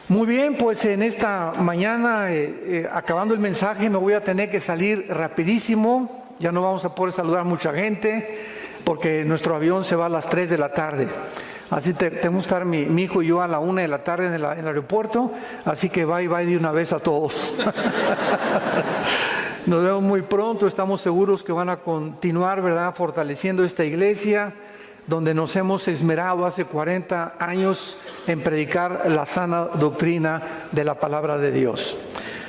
Muy bien, pues en esta mañana, acabando el mensaje, me voy a tener que salir rapidísimo. Ya no vamos a poder saludar a mucha gente porque nuestro avión se va a las 3 de la tarde. Así tenemos que estar mi hijo y yo a la 1 de la tarde en el aeropuerto. Así que bye de una vez a todos. Nos vemos muy pronto. Estamos seguros que van a continuar, ¿verdad?, fortaleciendo esta iglesia, donde nos hemos esmerado hace 40 años en predicar la sana doctrina de la palabra de Dios.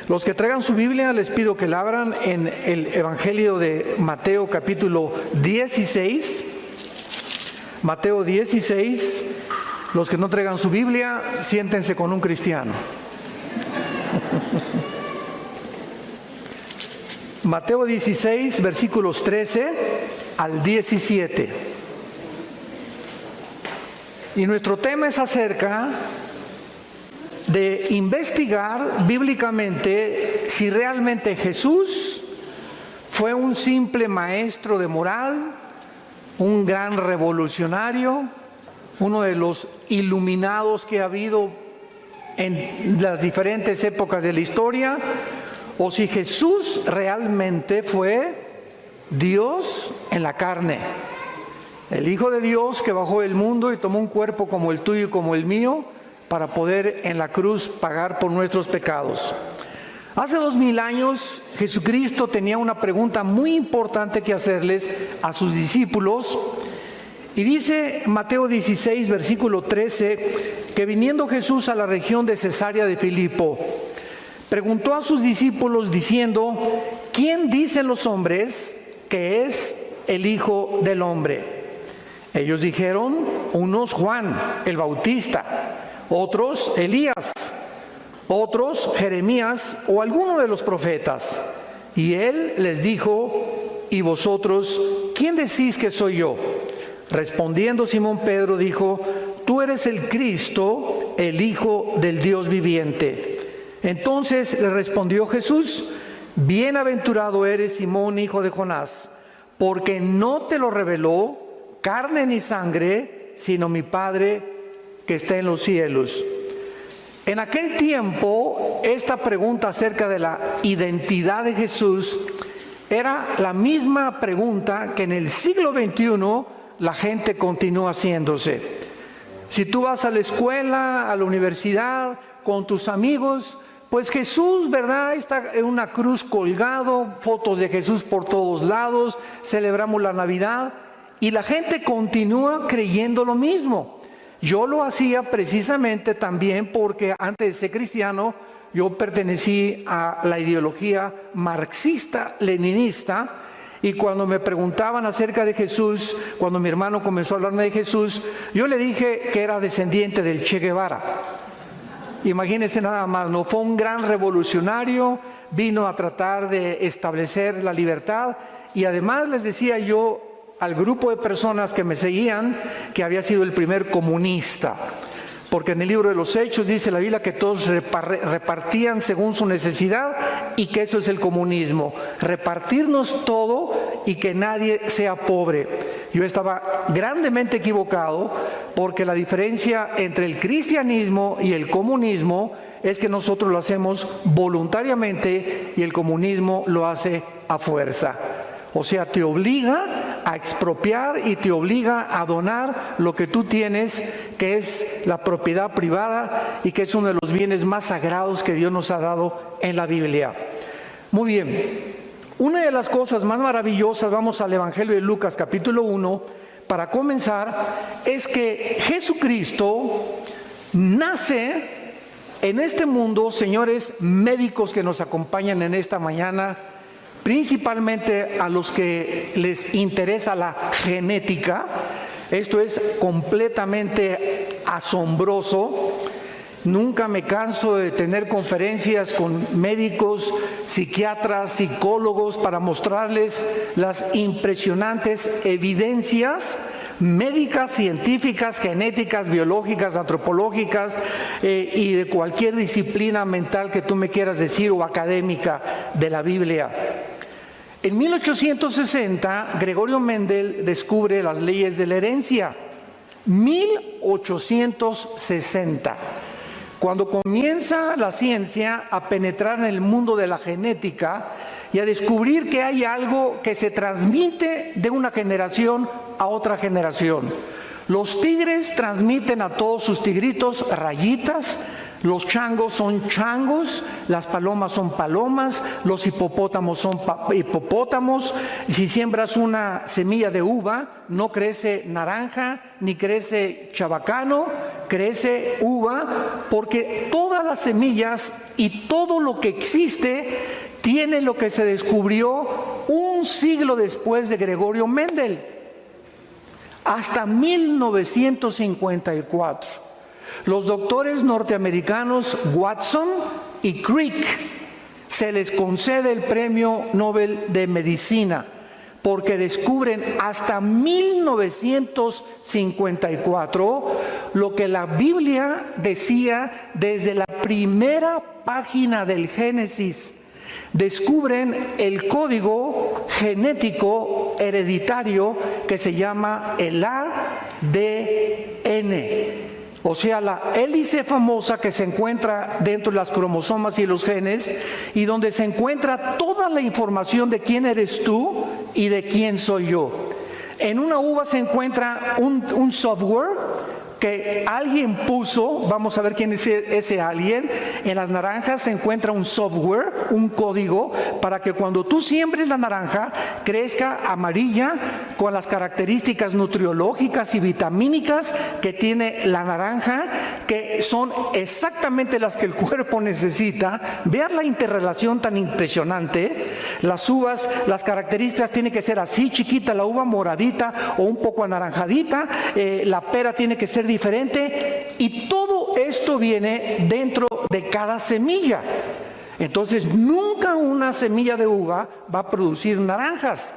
Los que traigan su Biblia, les pido que la abran en el Evangelio de Mateo capítulo 16. Mateo 16. Los que no traigan su Biblia, siéntense con un cristiano. Mateo 16, versículos 13 al 17. Y nuestro tema es acerca de investigar bíblicamente si realmente Jesús fue un simple maestro de moral, un gran revolucionario, uno de los iluminados que ha habido en las diferentes épocas de la historia, o si Jesús realmente fue Dios en la carne. El Hijo de Dios que bajó del mundo y tomó un cuerpo como el tuyo y como el mío para poder en la cruz pagar por nuestros pecados. Hace 2000 años Jesucristo tenía una pregunta muy importante que hacerles a sus discípulos. Y dice Mateo 16, versículo 13, que viniendo Jesús a la región de Cesarea de Filipo, preguntó a sus discípulos diciendo: ¿quién dicen los hombres que es el Hijo del Hombre? Ellos dijeron: unos Juan el Bautista, otros Elías, otros Jeremías o alguno de los profetas. Y él les dijo: ¿y vosotros quién decís que soy yo? Respondiendo Simón Pedro dijo: tú eres el Cristo, el Hijo del Dios viviente. Entonces le respondió Jesús: bienaventurado eres, Simón, hijo de Jonás, porque no te lo reveló carne ni sangre, sino mi Padre que está en los cielos. En aquel tiempo, esta pregunta acerca de la identidad de Jesús era la misma pregunta que en el siglo XXI la gente continúa haciéndose. Si tú vas a la escuela, a la universidad, con tus amigos, pues Jesús, ¿verdad?, está en una cruz colgado, fotos de Jesús por todos lados, celebramos la Navidad. Y la gente continúa creyendo lo mismo. Yo lo hacía precisamente también porque antes de ser cristiano, yo pertenecí a la ideología marxista-leninista. Y cuando me preguntaban acerca de Jesús, cuando mi hermano comenzó a hablarme de Jesús, yo le dije que era descendiente del Che Guevara. Imagínense nada más, ¿no? Fue un gran revolucionario, vino a tratar de establecer la libertad. Y además les decía yo al grupo de personas que me seguían que había sido el primer comunista, porque en el libro de los Hechos dice la Biblia que todos repartían según su necesidad, y que eso es el comunismo, repartirnos todo y que nadie sea pobre. Yo estaba grandemente equivocado, porque la diferencia entre el cristianismo y el comunismo es que nosotros lo hacemos voluntariamente y el comunismo lo hace a fuerza. O sea, te obliga a expropiar y te obliga a donar lo que tú tienes, que es la propiedad privada y que es uno de los bienes más sagrados que Dios nos ha dado en la Biblia. Muy bien, una de las cosas más maravillosas, vamos al Evangelio de Lucas capítulo 1, para comenzar, es que Jesucristo nace en este mundo. Señores médicos que nos acompañan en esta mañana, principalmente a los que les interesa la genética, esto es completamente asombroso. Nunca me canso de tener conferencias con médicos, psiquiatras, psicólogos para mostrarles las impresionantes evidencias médicas, científicas, genéticas, biológicas, antropológicas y de cualquier disciplina mental que tú me quieras decir o académica de la Biblia. En 1860, Gregorio Mendel descubre las leyes de la herencia. 1860. Cuando comienza la ciencia a penetrar en el mundo de la genética y a descubrir que hay algo que se transmite de una generación a otra generación. Los tigres transmiten a todos sus tigritos rayitas, los changos son changos, las palomas son palomas, los hipopótamos son hipopótamos. Si siembras una semilla de uva, no crece naranja ni crece chabacano, crece uva, porque todas las semillas y todo lo que existe tiene lo que se descubrió un siglo después de Gregorio Mendel, hasta 1954. Los doctores norteamericanos Watson y Crick se les concede el Premio Nobel de Medicina porque descubren hasta 1954 lo que la Biblia decía desde la primera página del Génesis. Descubren el código genético hereditario que se llama el ADN. O sea, la hélice famosa que se encuentra dentro de las cromosomas y los genes, y donde se encuentra toda la información de quién eres tú y de quién soy yo. En una uva se encuentra un software que alguien puso, vamos a ver quién es ese alguien. En las naranjas se encuentra un software, un código, para que cuando tú siembres la naranja, crezca amarilla con las características nutriológicas y vitamínicas que tiene la naranja, que son exactamente las que el cuerpo necesita. Vean la interrelación tan impresionante. Las uvas, las características tienen que ser así, chiquita, la uva moradita o un poco anaranjadita, la pera tiene que ser diferente, y todo esto viene dentro de cada semilla. Entonces nunca una semilla de uva va a producir naranjas,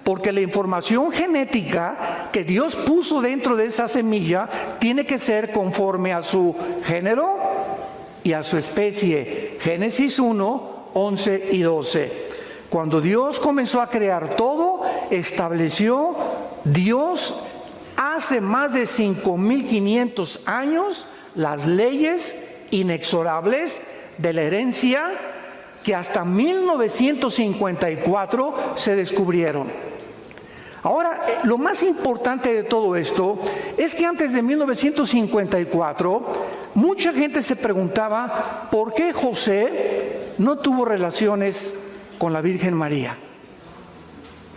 porque la información genética que Dios puso dentro de esa semilla tiene que ser conforme a su género y a su especie. Génesis 1, 11 y 12. Cuando Dios comenzó a crear todo, estableció Dios hace más de 5.500 años las leyes inexorables de la herencia que hasta 1954 se descubrieron. Ahora, lo más importante de todo esto es que antes de 1954, mucha gente se preguntaba por qué José no tuvo relaciones con la Virgen María.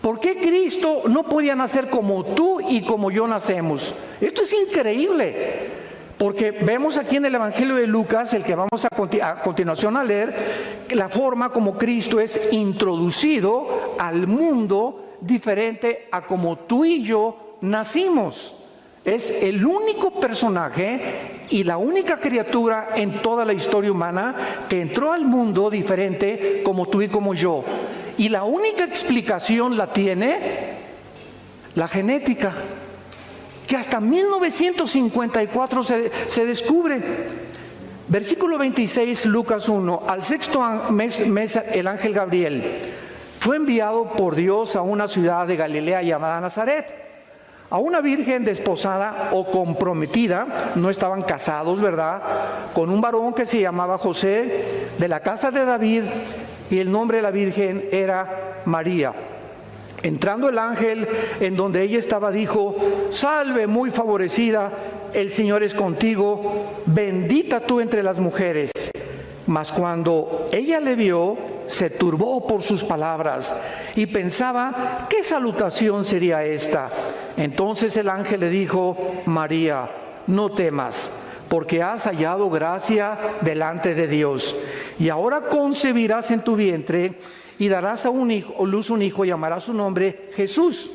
¿Por qué Cristo no podía nacer como tú y como yo nacemos? Esto es increíble, porque vemos aquí en el Evangelio de Lucas, el que vamos a continuación a leer, la forma como Cristo es introducido al mundo diferente a como tú y yo nacimos. Es el único personaje y la única criatura en toda la historia humana que entró al mundo diferente como tú y como yo. Y la única explicación la tiene la genética, que hasta 1954 se descubre. Versículo 26, Lucas 1. Al sexto mes el ángel Gabriel fue enviado por Dios a una ciudad de Galilea llamada Nazaret, a una virgen desposada o comprometida, no estaban casados, ¿verdad?, con un varón que se llamaba José, de la casa de David, y el nombre de la virgen era María. Entrando el ángel en donde ella estaba, dijo: salve, muy favorecida, el Señor es contigo, bendita tú entre las mujeres. Mas cuando ella le vio, se turbó por sus palabras y pensaba: ¿qué salutación sería esta? Entonces el ángel le dijo: María, no temas, porque has hallado gracia delante de Dios. Y ahora concebirás en tu vientre y darás a luz un hijo, y llamarás su nombre Jesús.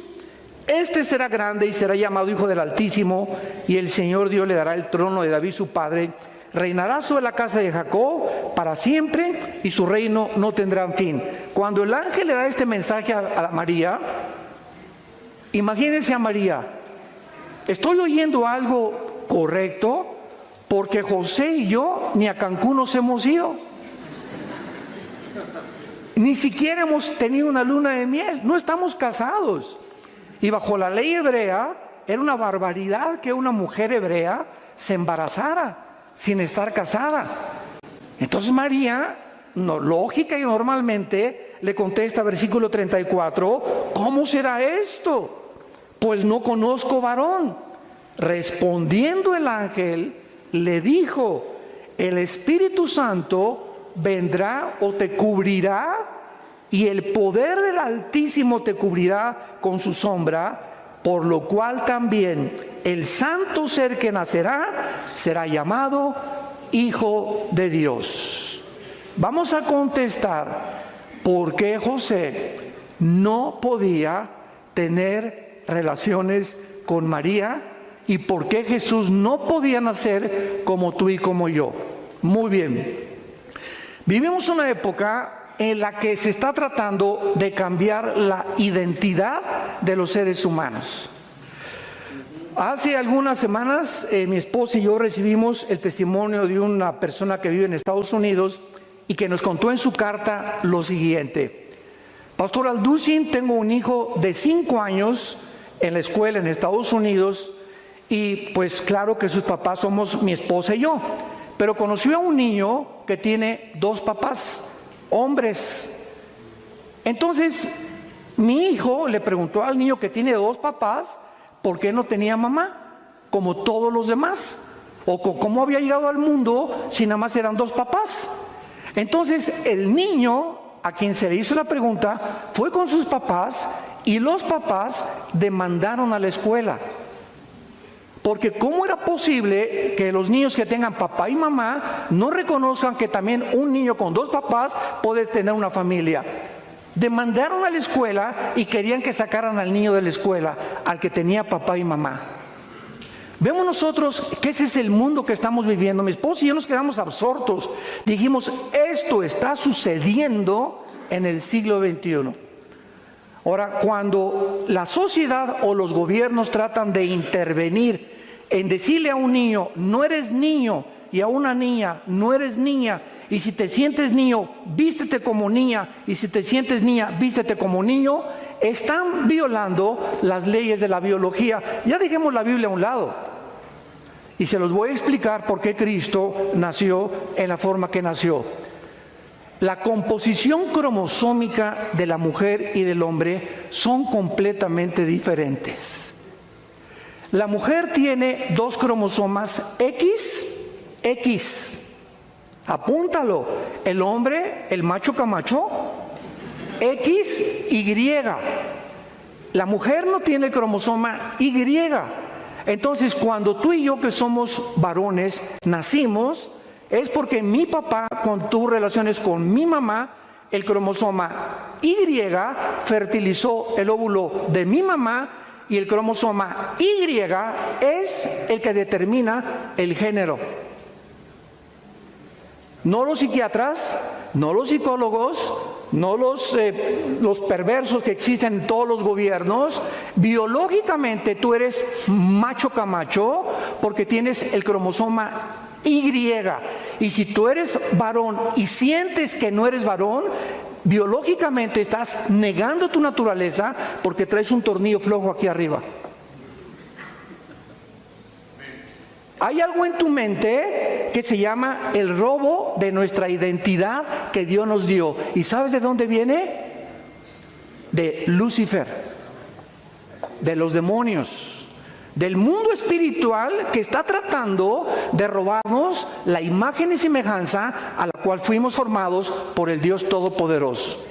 Este será grande y será llamado Hijo del Altísimo, y el Señor Dios le dará el trono de David su padre. Reinará sobre la casa de Jacob para siempre, y su reino no tendrá fin. Cuando el ángel le da este mensaje a María, imagínense a María: ¿estoy oyendo algo correcto? Porque José y yo ni a Cancún nos hemos ido, ni siquiera hemos tenido una luna de miel, no estamos casados. Y bajo la ley hebrea era una barbaridad que una mujer hebrea se embarazara. sin estar casada. Entonces María, lógica y normalmente, le contesta, versículo 34, ¿cómo será esto? Pues no conozco varón. Respondiendo el ángel, le dijo, el Espíritu Santo vendrá o te cubrirá, y el poder del Altísimo te cubrirá con su sombra, por lo cual también el santo ser que nacerá será llamado Hijo de Dios. Vamos a contestar por qué José no podía tener relaciones con María y por qué Jesús no podía nacer como tú y como yo. Muy bien. Vivimos una época en la que se está tratando de cambiar la identidad de los seres humanos. Hace algunas semanas mi esposa y yo recibimos el testimonio de una persona que vive en Estados Unidos y que nos contó en su carta lo siguiente: Pastor Alducin, tengo un hijo de 5 años en la escuela en Estados Unidos y pues claro que sus papás somos mi esposa y yo, pero conoció a un niño que tiene 2 papás, hombres. Entonces mi hijo le preguntó al niño que tiene 2 papás por qué no tenía mamá como todos los demás, o cómo había llegado al mundo si nada más eran 2 papás. Entonces el niño a quien se le hizo la pregunta fue con sus papás y los papás demandaron a la escuela, porque ¿cómo era posible que los niños que tengan papá y mamá no reconozcan que también un niño con 2 papás puede tener una familia? Demandaron a la escuela y querían que sacaran al niño de la escuela, al que tenía papá y mamá. Vemos nosotros que ese es el mundo que estamos viviendo. Mi esposo y yo nos quedamos absortos. Dijimos, esto está sucediendo en el siglo XXI. Ahora, cuando la sociedad o los gobiernos tratan de intervenir en decirle a un niño, no eres niño, y a una niña, no eres niña, y si te sientes niño, vístete como niña, y si te sientes niña, vístete como niño, están violando las leyes de la biología. Ya dejemos la Biblia a un lado. Y se los voy a explicar por qué Cristo nació en la forma que nació. La composición cromosómica de la mujer y del hombre son completamente diferentes. La mujer tiene 2 cromosomas X. Apúntalo. El hombre, el macho camacho, XY. La mujer no tiene el cromosoma Y. Entonces, cuando tú y yo, que somos varones, nacimos, es porque mi papá, cuando tuvo relaciones con mi mamá, el cromosoma Y fertilizó el óvulo de mi mamá, y el cromosoma Y es el que determina el género. No los psiquiatras, no los psicólogos, no los perversos que existen en todos los gobiernos. Biológicamente tú eres macho camacho porque tienes el cromosoma Y. Y si tú eres varón y sientes que no eres varón, biológicamente estás negando tu naturaleza porque traes un tornillo flojo aquí arriba. Hay algo en tu mente que se llama el robo de nuestra identidad que Dios nos dio. ¿Y sabes de dónde viene? De Lucifer, de los demonios, del mundo espiritual que está tratando de robarnos la imagen y semejanza a la cual fuimos formados por el Dios Todopoderoso.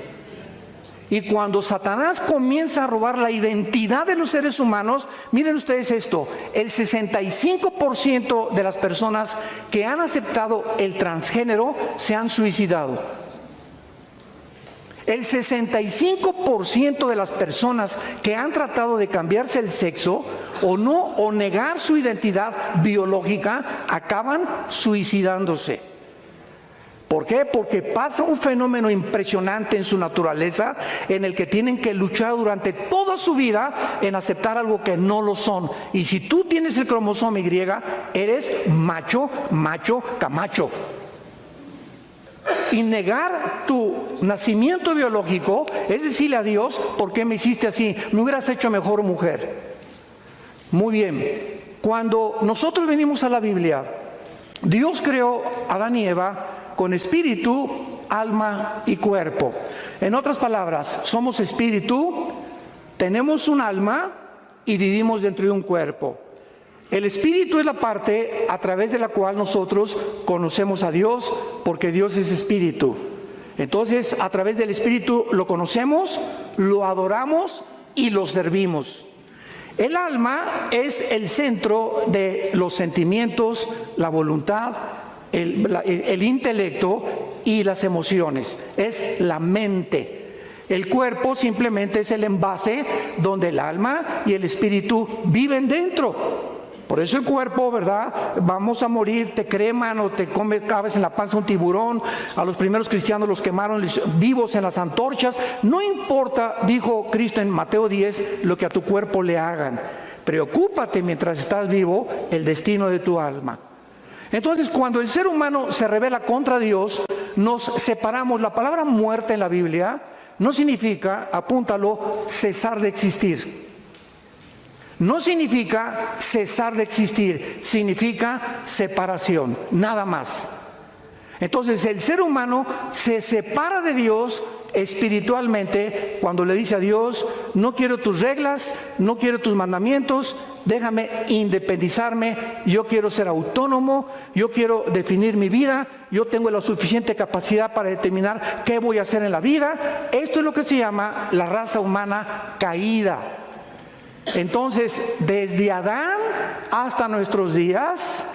Y cuando Satanás comienza a robar la identidad de los seres humanos, miren ustedes esto, el 65% de las personas que han aceptado el transgénero se han suicidado. El 65% de las personas que han tratado de cambiarse el sexo o negar su identidad biológica acaban suicidándose. ¿Por qué? Porque pasa un fenómeno impresionante en su naturaleza en el que tienen que luchar durante toda su vida en aceptar algo que no lo son. Y si tú tienes el cromosoma Y, eres macho, camacho. Y negar tu nacimiento biológico es decirle a Dios, ¿por qué me hiciste así? Me hubieras hecho mejor mujer. Muy bien. Cuando nosotros venimos a la Biblia Dios creó a Adán y Eva con espíritu, alma y cuerpo. En otras palabras, somos espíritu, tenemos un alma y vivimos dentro de un cuerpo. El espíritu es la parte a través de la cual nosotros conocemos a Dios, porque Dios es espíritu. Entonces, a través del espíritu lo conocemos, lo adoramos y lo servimos. El alma es el centro de los sentimientos, la voluntad, el intelecto y las emociones. Es la mente. El cuerpo simplemente es el envase donde el alma y el espíritu viven dentro. Por eso el cuerpo, ¿verdad? Vamos a morir, te creman o te cabes en la panza un tiburón. A los primeros cristianos los quemaron vivos en las antorchas. No importa, dijo Cristo en Mateo 10, lo que a tu cuerpo le hagan. Preocúpate mientras estás vivo el destino de tu alma. Entonces, cuando el ser humano se rebela contra Dios, nos separamos. La palabra muerte en la Biblia no significa, apúntalo, cesar de existir. No significa cesar de existir, significa separación, nada más. Entonces el ser humano se separa de Dios espiritualmente cuando le dice a Dios: no quiero tus reglas, no quiero tus mandamientos, déjame independizarme, yo quiero ser autónomo, yo quiero definir mi vida, yo tengo la suficiente capacidad para determinar qué voy a hacer en la vida. Esto es lo que se llama la raza humana caída. Entonces, desde Adán hasta nuestros días,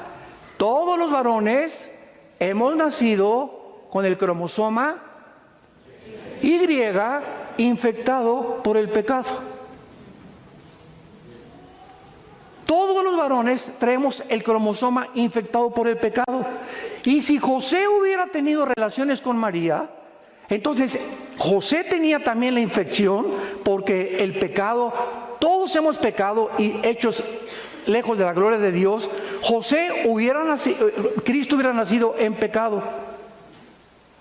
todos los varones hemos nacido con el cromosoma Y infectado por el pecado. Todos los varones traemos el cromosoma infectado por el pecado. Y si José hubiera tenido relaciones con María, entonces José tenía también la infección, porque el pecado, todos hemos pecado y hechos lejos de la gloria de Dios. Cristo hubiera nacido en pecado,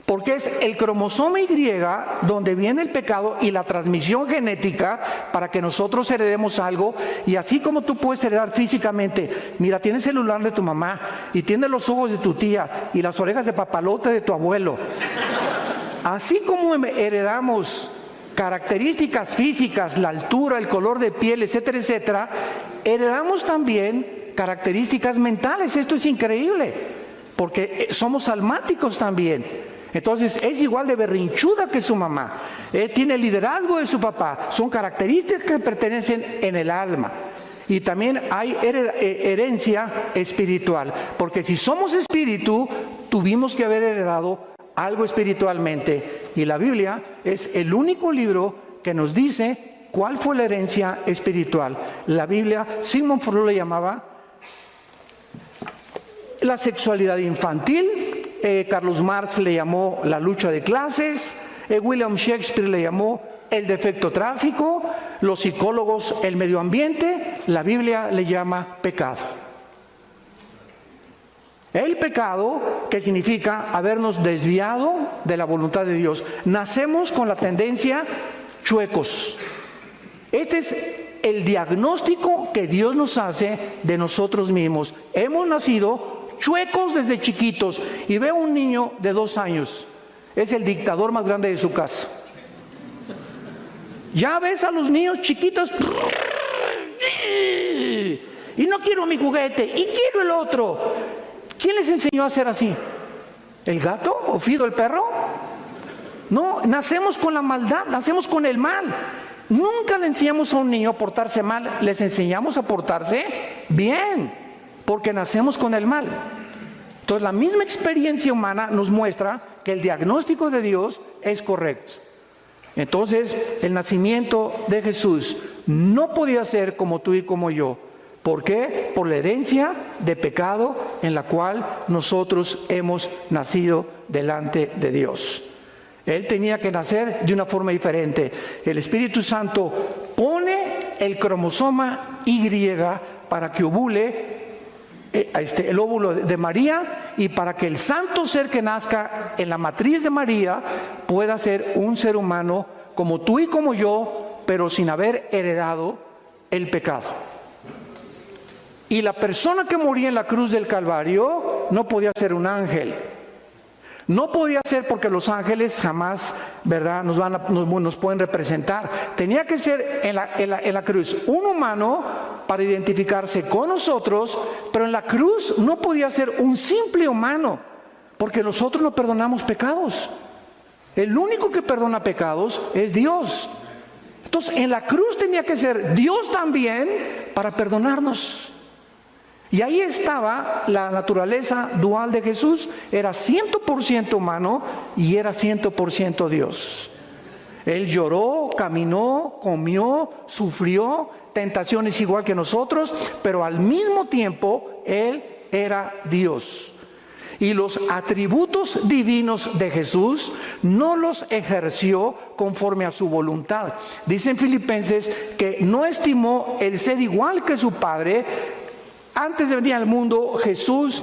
porque es el cromosoma Y donde viene el pecado y la transmisión genética para que nosotros heredemos algo. Y así como tú puedes heredar físicamente, mira, tienes el celular de tu mamá y tienes los ojos de tu tía y las orejas de papalote de tu abuelo. Así como heredamos características físicas, la altura, el color de piel, etcétera, etcétera, heredamos también características mentales. Esto es increíble, porque somos almáticos también. Entonces es igual de berrinchuda que su mamá, tiene el liderazgo de su papá. Son características que pertenecen en el alma. Y también hay herencia espiritual, porque si somos espíritu, tuvimos que haber heredado algo espiritualmente. Y la Biblia es el único libro que nos dice cuál fue la herencia espiritual. La Biblia, Sigmund Freud le llamaba la sexualidad infantil, Carlos Marx le llamó la lucha de clases, William Shakespeare le llamó el defecto tráfico, los psicólogos el medio ambiente, la Biblia le llama pecado. El pecado, que significa habernos desviado de la voluntad de Dios. Nacemos con la tendencia chuecos. Este es el diagnóstico que Dios nos hace de nosotros mismos. Hemos nacido chuecos desde chiquitos. Y veo un niño de 2 años, es el dictador más grande de su casa. Ya ves a los niños chiquitos, y no quiero mi juguete, y quiero el otro. ¿Quién les enseñó a ser así? ¿El gato o Fido el perro? No, nacemos con la maldad, nacemos con el mal. Nunca le enseñamos a un niño a portarse mal, les enseñamos a portarse bien, porque nacemos con el mal. Entonces la misma experiencia humana nos muestra que el diagnóstico de Dios es correcto. Entonces el nacimiento de Jesús no podía ser como tú y como yo. ¿Por qué? Por la herencia de pecado en la cual nosotros hemos nacido delante de Dios. Él tenía que nacer de una forma diferente. El Espíritu Santo pone el cromosoma Y para que ovule el óvulo de María, y para que el santo ser que nazca en la matriz de María pueda ser un ser humano como tú y como yo, pero sin haber heredado el pecado. Y la persona que moría en la cruz del Calvario no podía ser un ángel. No podía ser porque los ángeles jamás, ¿verdad?, nos pueden representar. Tenía que ser en la cruz un humano para identificarse con nosotros, pero en la cruz no podía ser un simple humano, porque nosotros no perdonamos pecados. El único que perdona pecados es Dios. Entonces, en la cruz tenía que ser Dios también para perdonarnos. Y ahí estaba la naturaleza dual de Jesús. Era 100% humano y era 100% Dios. Él lloró, caminó, comió, sufrió tentaciones igual que nosotros, pero al mismo tiempo Él era Dios. Y los atributos divinos de Jesús no los ejerció conforme a su voluntad. Dice en Filipenses que no estimó el ser igual que su Padre. Antes de venir al mundo, Jesús,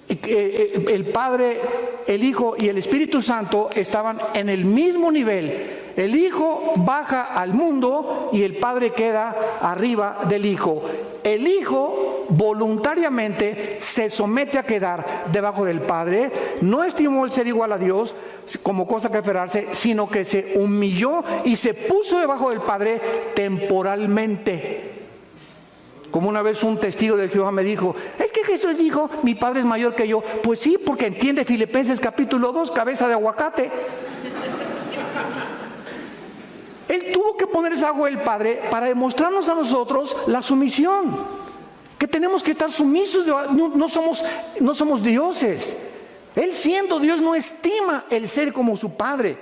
el Padre, el Hijo y el Espíritu Santo estaban en el mismo nivel. El Hijo baja al mundo y el Padre queda arriba del Hijo. El Hijo voluntariamente se somete a quedar debajo del Padre. No estimó el ser igual a Dios como cosa que aferrarse, sino que se humilló y se puso debajo del Padre temporalmente. Como una vez un testigo de Jehová me dijo, es que Jesús dijo, mi Padre es mayor que yo. Pues sí, porque entiende Filipenses capítulo 2, cabeza de aguacate. Él tuvo que ponerse debajo del Padre para demostrarnos a nosotros la sumisión. Que tenemos que estar sumisos, no somos dioses. Él siendo Dios no estima el ser como su Padre.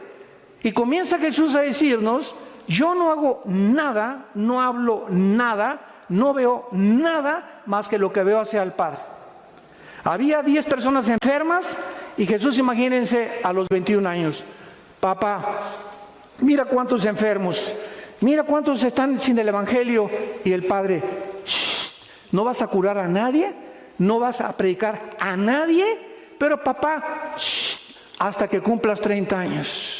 Y comienza Jesús a decirnos, yo no hago nada, no hablo nada, no veo nada más que lo que veo hacia el Padre. Había 10 personas enfermas y Jesús, imagínense, a los 21 años. Papá, mira cuántos enfermos, mira cuántos están sin el Evangelio. Y el Padre, no vas a curar a nadie, no vas a predicar a nadie, pero papá, hasta que cumplas 30 años.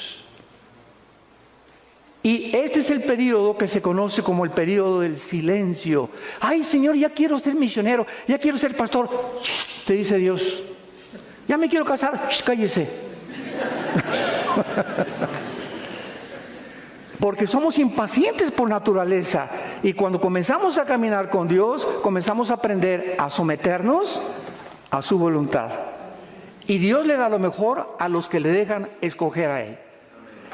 Y este es el periodo que se conoce como el periodo del silencio. Ay, Señor, ya quiero ser misionero, ya quiero ser pastor. Te dice Dios, ya me quiero casar. Cállese. Porque somos impacientes por naturaleza. Y cuando comenzamos a caminar con Dios, comenzamos a aprender a someternos a su voluntad. Y Dios le da lo mejor a los que le dejan escoger a Él.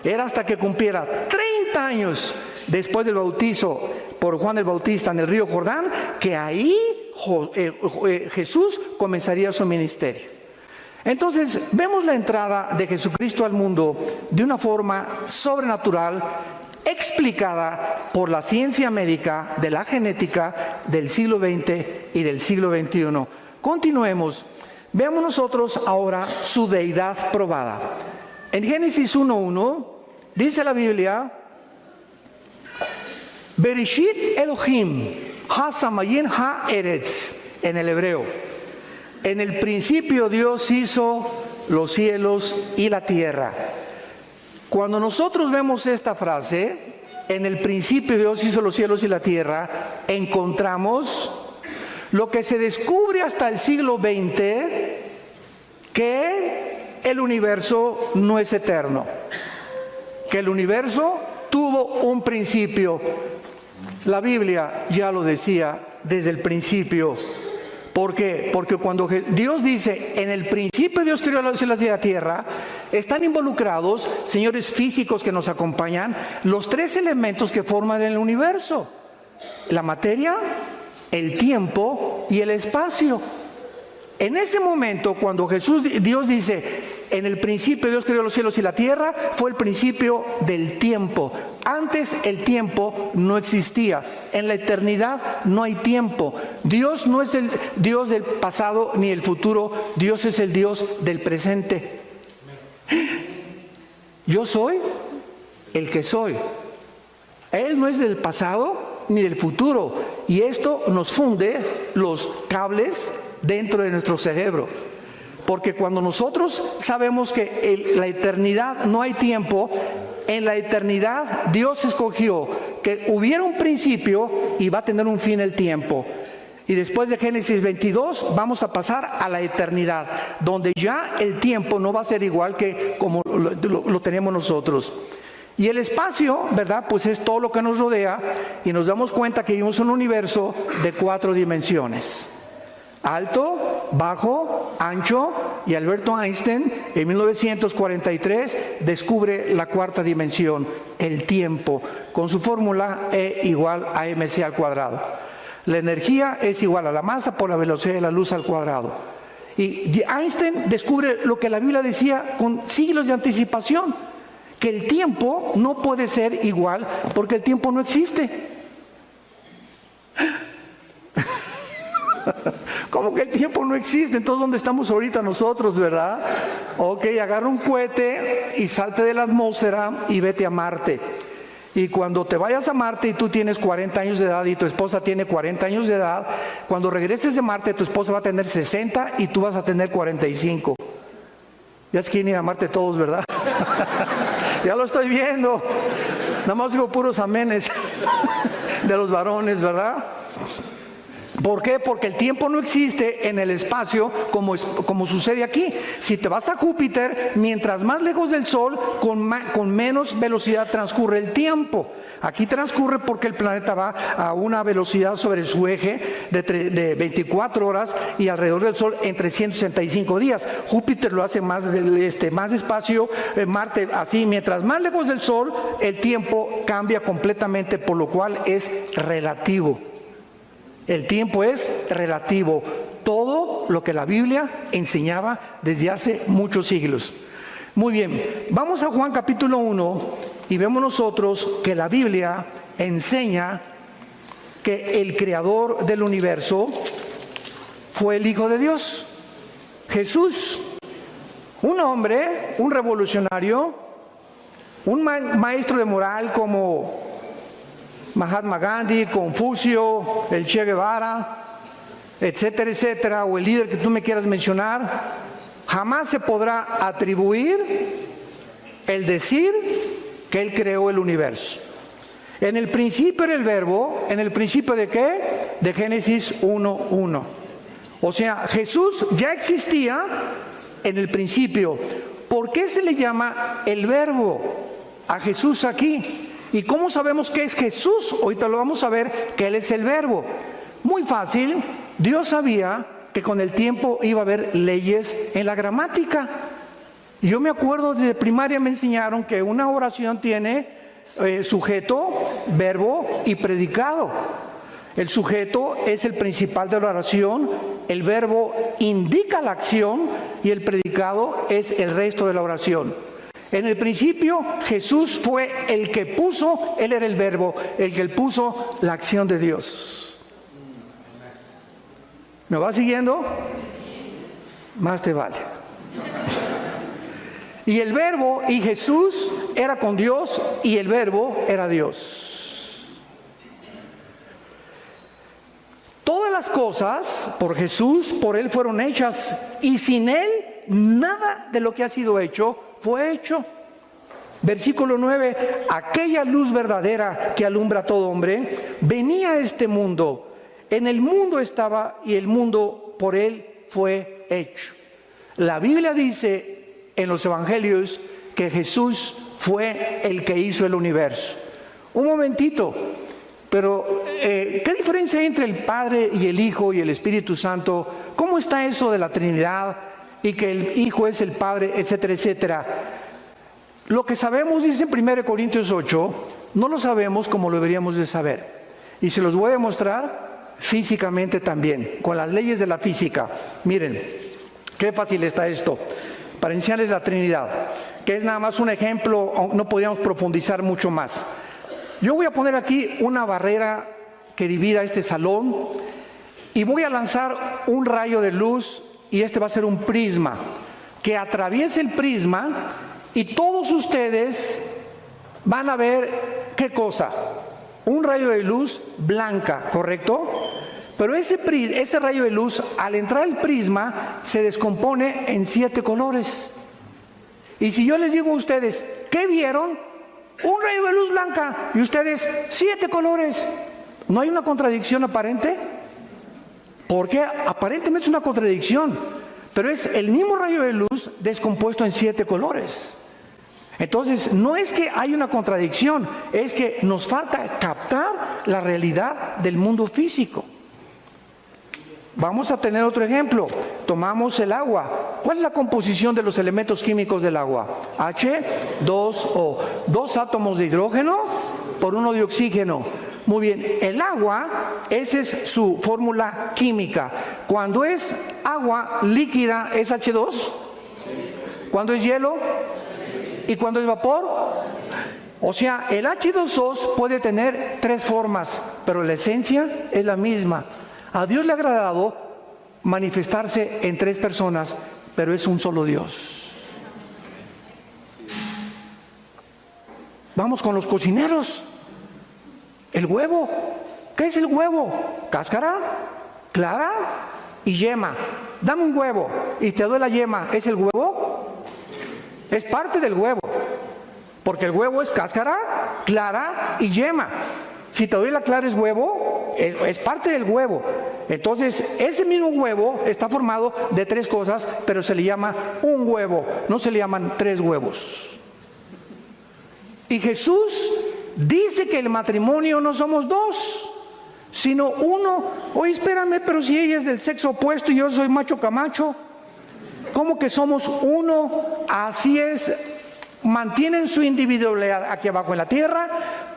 Era hasta que cumpliera 30 años después del bautizo por Juan el Bautista en el río Jordán, que ahí Jesús comenzaría su ministerio. Entonces, vemos la entrada de Jesucristo al mundo de una forma sobrenatural, explicada por la ciencia médica, de la genética del siglo XX y del siglo XXI. Continuemos. Veamos nosotros ahora su deidad probada. En Génesis 1:1 dice la Biblia, Bereshit Elohim ha-samayin ha-eretz, en el hebreo. En el principio Dios hizo los cielos y la tierra. Cuando nosotros vemos esta frase, en el principio Dios hizo los cielos y la tierra, encontramos lo que se descubre hasta el siglo XX, que el universo no es eterno, que el universo tuvo un principio. La Biblia ya lo decía desde el principio. ¿Por qué? Porque cuando Dios dice, en el principio Dios creó los cielos y la tierra, están involucrados, señores físicos que nos acompañan, los 3 elementos que forman el universo: la materia, el tiempo y el espacio. En ese momento, cuando Dios dice, en el principio Dios creó los cielos y la tierra, fue el principio del tiempo. Antes el tiempo no existía. En la eternidad no hay tiempo. Dios no es el Dios del pasado ni el futuro. Dios es el Dios del presente. Yo soy el que soy. Él no es del pasado ni del futuro. Y esto nos funde los cables dentro de nuestro cerebro. Porque cuando nosotros sabemos que en la eternidad no hay tiempo, en la eternidad Dios escogió que hubiera un principio y va a tener un fin el tiempo. Y después de Génesis 22 vamos a pasar a la eternidad, donde ya el tiempo no va a ser igual que como lo tenemos nosotros. Y el espacio, ¿verdad? Pues es todo lo que nos rodea, y nos damos cuenta que vivimos en un universo de 4 dimensiones. Alto, bajo, ancho, y Alberto Einstein en 1943 descubre la 4ª dimensión, el tiempo, con su fórmula E igual a mc al cuadrado. La energía es igual a la masa por la velocidad de la luz al cuadrado. Y Einstein descubre lo que la Biblia decía con siglos de anticipación, que el tiempo no puede ser igual porque el tiempo no existe. ¿Cómo que el tiempo no existe? Entonces, ¿dónde estamos ahorita nosotros, verdad? Ok, agarra un cohete y salte de la atmósfera y vete a Marte. Y cuando te vayas a Marte y tú tienes 40 años de edad y tu esposa tiene 40 años de edad, cuando regreses de Marte tu esposa va a tener 60 y tú vas a tener 45. Ya es que ir a Marte todos, ¿verdad? Ya lo estoy viendo. Nada más digo puros amenes de los varones, ¿verdad? ¿Por qué? Porque el tiempo no existe en el espacio como sucede aquí. Si te vas a Júpiter, mientras más lejos del Sol, con menos velocidad transcurre el tiempo. Aquí transcurre porque el planeta va a una velocidad sobre su eje de 24 horas y alrededor del Sol en 365 días. Júpiter lo hace más despacio, Marte así. Mientras más lejos del Sol, el tiempo cambia completamente, por lo cual es relativo. El tiempo es relativo. Todo lo que la Biblia enseñaba desde hace muchos siglos. Muy bien, vamos a Juan capítulo 1 y vemos nosotros que la Biblia enseña que el creador del universo fue el Hijo de Dios, Jesús, un hombre, un revolucionario, un maestro de moral como Mahatma Gandhi, Confucio, el Che Guevara, etcétera, etcétera, o el líder que tú me quieras mencionar, jamás se podrá atribuir el decir que él creó el universo. En el principio era el verbo, ¿en el principio de qué? De Génesis 1:1. O sea, Jesús ya existía en el principio. ¿Por qué se le llama el verbo a Jesús aquí? ¿Y cómo sabemos que es Jesús? Ahorita lo vamos a ver, que Él es el verbo. Muy fácil, Dios sabía que con el tiempo iba a haber leyes en la gramática. Yo me acuerdo desde primaria me enseñaron que una oración tiene sujeto, verbo y predicado. El sujeto es el principal de la oración, el verbo indica la acción y el predicado es el resto de la oración. En el principio Jesús fue el que puso, Él era el verbo, el que puso la acción de Dios. ¿Me va siguiendo? Más te vale. Y el verbo y Jesús era con Dios y el verbo era Dios. Todas las cosas por Jesús, por Él fueron hechas, y sin Él nada de lo que ha sido hecho fue hecho. Versículo 9, aquella luz verdadera que alumbra a todo hombre, venía a este mundo. En el mundo estaba y el mundo por Él fue hecho. La Biblia dice en los evangelios que Jesús fue el que hizo el universo. Un momentito, pero ¿qué diferencia hay entre el Padre y el Hijo y el Espíritu Santo? ¿Cómo está eso de la Trinidad y que el Hijo es el Padre, etcétera, etcétera? Lo que sabemos, dice en 1 Corintios 8, no lo sabemos como lo deberíamos de saber. Y se los voy a demostrar físicamente también, con las leyes de la física. Miren, qué fácil está esto, para enseñarles la Trinidad, que es nada más un ejemplo, no podríamos profundizar mucho más. Yo voy a poner aquí una barrera que divida este salón y voy a lanzar un rayo de luz, y este va a ser un prisma, que atraviese el prisma y todos ustedes van a ver, ¿qué cosa? Un rayo de luz blanca, ¿correcto? Pero ese rayo de luz, al entrar al prisma, se descompone en 7 colores. Y si yo les digo a ustedes, ¿qué vieron? Un rayo de luz blanca. Y ustedes, 7 colores. ¿No hay una contradicción aparente? Porque aparentemente es una contradicción, pero es el mismo rayo de luz descompuesto en 7 colores. Entonces, no es que hay una contradicción, es que nos falta captar la realidad del mundo físico. Vamos a tener otro ejemplo. Tomamos el agua. ¿Cuál es la composición de los elementos químicos del agua? H2O. 2 átomos de hidrógeno por 1 de oxígeno. Muy bien, el agua, esa es su fórmula química. Cuando es agua líquida, ¿es H2? Cuando es hielo, ¿y cuando es vapor? O sea, el H2O puede tener 3 formas, pero la esencia es la misma. A Dios le ha agradado manifestarse en 3 personas, pero es un solo Dios. Vamos con los cocineros. El huevo. ¿Qué es el huevo? Cáscara, clara y yema. Dame un huevo y te doy la yema. ¿Es el huevo? Es parte del huevo. Porque el huevo es cáscara, clara y yema. Si te doy la clara es huevo, es parte del huevo. Entonces, ese mismo huevo está formado de 3 cosas, pero se le llama un huevo, no se le llaman 3 huevos. Y Jesús dice que el matrimonio no somos 2, sino 1. Oye, espérame, pero si ella es del sexo opuesto y yo soy macho camacho, ¿cómo que somos 1? Así es. Mantienen su individualidad aquí abajo en la tierra,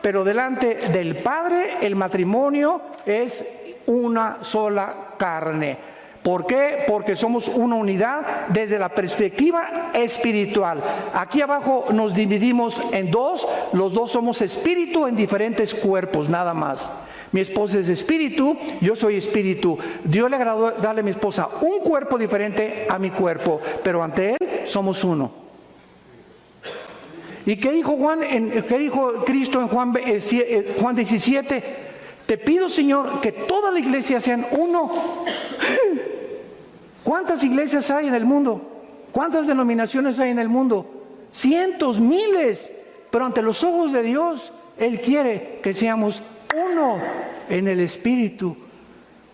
pero delante del Padre el matrimonio es una sola carne. ¿Por qué? Porque somos una unidad desde la perspectiva espiritual. Aquí abajo nos dividimos en 2, los 2 somos espíritu en diferentes cuerpos, nada más. Mi esposa es espíritu, yo soy espíritu. Dios le agradó darle a mi esposa un cuerpo diferente a mi cuerpo, pero ante Él somos uno. ¿Y qué dijo qué dijo Cristo en Juan 17? Te pido, Señor, que toda la iglesia sean uno. ¿Cuántas iglesias hay en el mundo? ¿Cuántas denominaciones hay en el mundo? Cientos, miles. Pero ante los ojos de Dios, Él quiere que seamos uno en el Espíritu.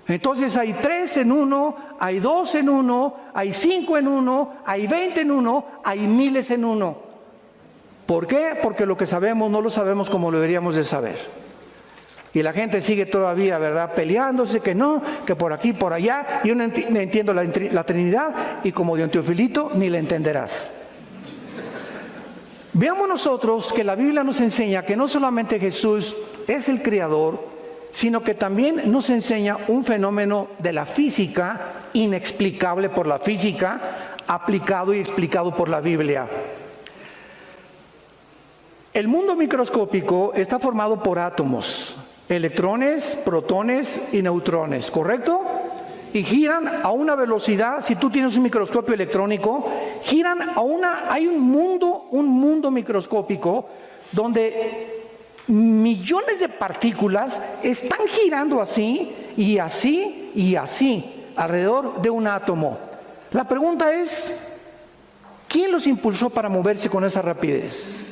Entonces hay 3 en 1, hay 2 en 1, hay 5 en 1, hay 20 en 1, hay miles en 1. ¿Por qué? Porque lo que sabemos no lo sabemos como lo deberíamos de saber. Y la gente sigue todavía, ¿verdad?, peleándose, que no, que por aquí, por allá. Yo no entiendo la Trinidad, y como de Teofilito, ni la entenderás. Veamos nosotros que la Biblia nos enseña que no solamente Jesús es el Creador, sino que también nos enseña un fenómeno de la física, inexplicable por la física, aplicado y explicado por la Biblia. El mundo microscópico está formado por átomos, electrones, protones y neutrones, ¿correcto? Y giran a una velocidad. Si tú tienes un microscopio electrónico, giran hay un mundo microscópico donde millones de partículas están girando así y así y así alrededor de un átomo. La pregunta es, ¿quién los impulsó para moverse con esa rapidez?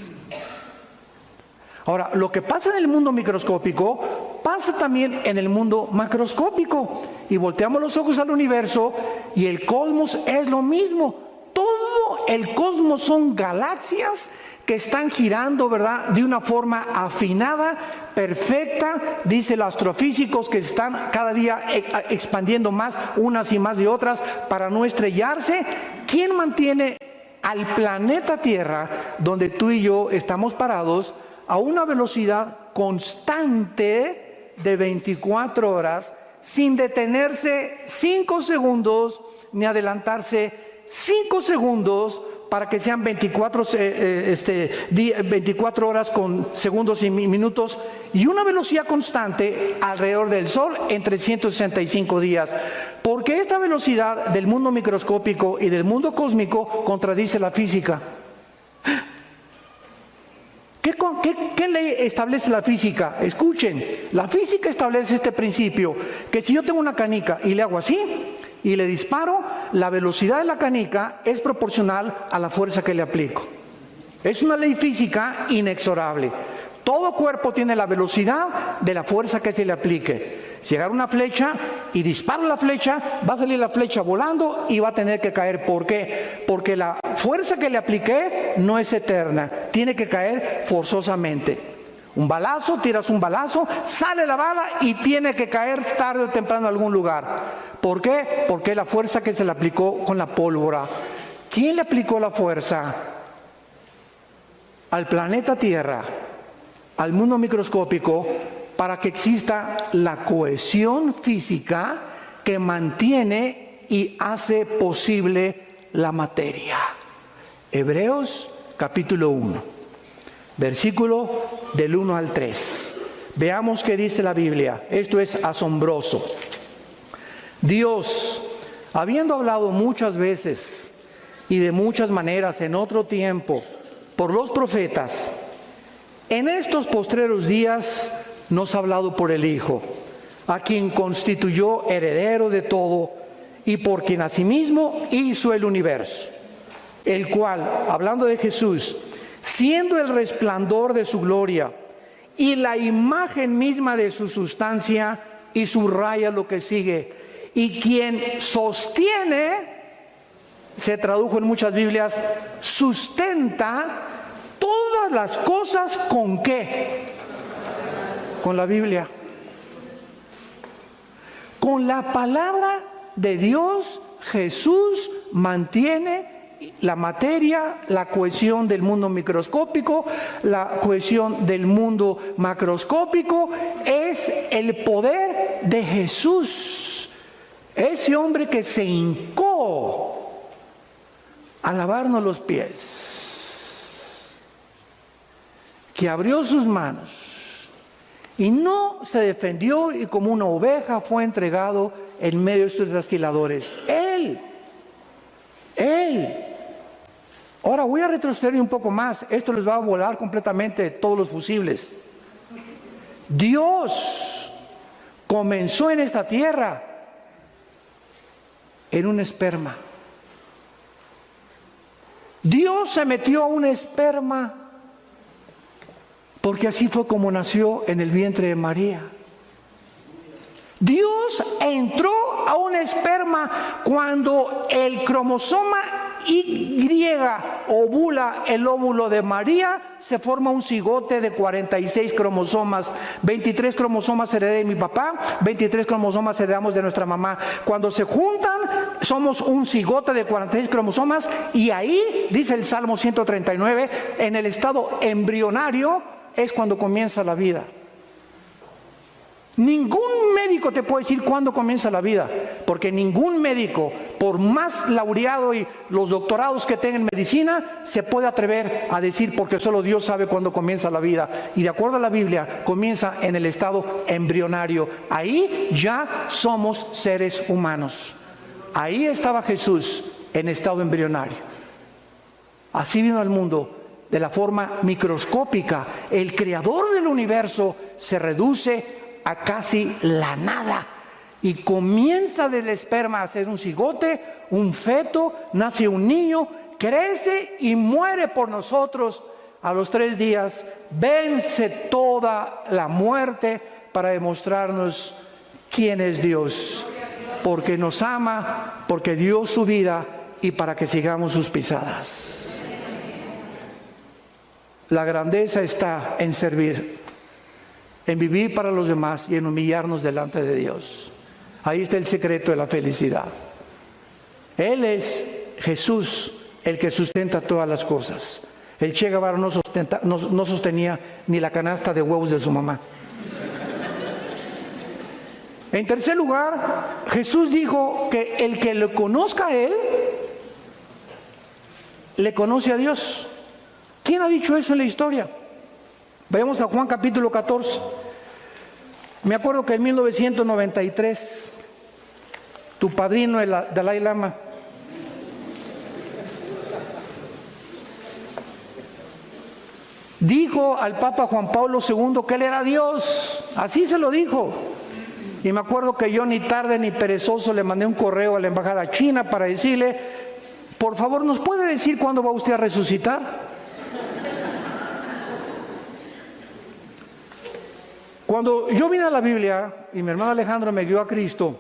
Ahora, lo que pasa en el mundo microscópico pasa también en el mundo macroscópico. Y volteamos los ojos al universo y el cosmos es lo mismo. Todo el cosmos son galaxias que están girando, ¿verdad?, de una forma afinada, perfecta. Dice los astrofísicos que están cada día expandiendo más unas y más de otras para no estrellarse. ¿Quién mantiene al planeta Tierra, donde tú y yo estamos parados, a una velocidad constante de 24 horas, sin detenerse 5 segundos, ni adelantarse 5 segundos, para que sean 24 horas con segundos y minutos, y una velocidad constante alrededor del Sol en 365 días. Porque esta velocidad del mundo microscópico y del mundo cósmico contradice la física. ¿Qué ley establece la física? Escuchen, la física establece este principio, que si yo tengo una canica y le hago así y le disparo, la velocidad de la canica es proporcional a la fuerza que le aplico. Es una ley física inexorable. Todo cuerpo tiene la velocidad de la fuerza que se le aplique. Si agarro una flecha y disparo la flecha, va a salir la flecha volando y va a tener que caer. ¿Por qué? Porque la fuerza que le apliqué no es eterna, tiene que caer forzosamente. Un balazo, tiras un balazo, sale la bala y tiene que caer tarde o temprano en algún lugar. ¿Por qué? Porque la fuerza que se le aplicó con la pólvora. ¿Quién le aplicó la fuerza? Al planeta Tierra, al mundo microscópico, para que exista la cohesión física que mantiene y hace posible la materia. Hebreos capítulo 1, versículo del 1 al 3. Veamos qué dice la Biblia. Esto es asombroso. Dios, habiendo hablado muchas veces y de muchas maneras en otro tiempo por los profetas, en estos postreros días nos ha hablado por el Hijo, a quien constituyó heredero de todo y por quien asimismo hizo el universo, el cual, hablando de Jesús, siendo el resplandor de su gloria y la imagen misma de su sustancia, y subraya lo que sigue, y quien sostiene, se tradujo en muchas Biblias, sustenta todas las cosas. ¿Con qué? Con la Biblia. Con la palabra de Dios, Jesús mantiene la materia, la cohesión del mundo microscópico, la cohesión del mundo macroscópico. Es el poder de Jesús. Ese hombre que se hincó a lavarnos los pies, que abrió sus manos y no se defendió y como una oveja fue entregado en medio de estos trasquiladores. Él. Ahora voy a retroceder un poco más. Esto les va a volar completamente todos los fusibles. Dios comenzó en esta tierra en un esperma. Dios se metió a un esperma, porque así fue como nació en el vientre de María. Dios entró a un esperma cuando el cromosoma Y ovula el óvulo de María, se forma un cigote de 46 cromosomas. 23 cromosomas heredé de mi papá, 23 cromosomas heredamos de nuestra mamá. Cuando se juntan, somos un cigote de 46 cromosomas, y ahí, dice el Salmo 139, en el estado embrionario es cuando comienza la vida. Ningún médico te puede decir cuándo comienza la vida, porque ningún médico, por más laureado y los doctorados que tenga en medicina, se puede atrever a decir, porque solo Dios sabe cuándo comienza la vida. Y de acuerdo a la Biblia, comienza en el estado embrionario. Ahí ya somos seres humanos. Ahí estaba Jesús en estado embrionario. Así vino al mundo, de la forma microscópica. El creador del universo se reduce a casi la nada y comienza del esperma a ser un cigote, un feto, nace un niño, crece y muere por nosotros. A los 3 días vence toda la muerte para demostrarnos quién es Dios, porque nos ama, porque dio su vida y para que sigamos sus pisadas. La grandeza está en servir, en vivir para los demás y en humillarnos delante de Dios. Ahí está el secreto de la felicidad. Él es Jesús, el que sustenta todas las cosas. El Che Guevara no sostenía ni la canasta de huevos de su mamá. En tercer lugar, Jesús dijo que el que lo conozca a Él, le conoce a Dios. ¿Quién ha dicho eso en la historia? Vayamos a Juan capítulo 14. Me acuerdo que en 1993, tu padrino, el Dalai Lama, dijo al Papa Juan Pablo II que él era Dios. Así se lo dijo. Y me acuerdo que yo, ni tarde ni perezoso, le mandé un correo a la embajada china para decirle: por favor, ¿nos puede decir cuándo va usted a resucitar? Cuando yo vine a la Biblia y mi hermano Alejandro me dio a Cristo,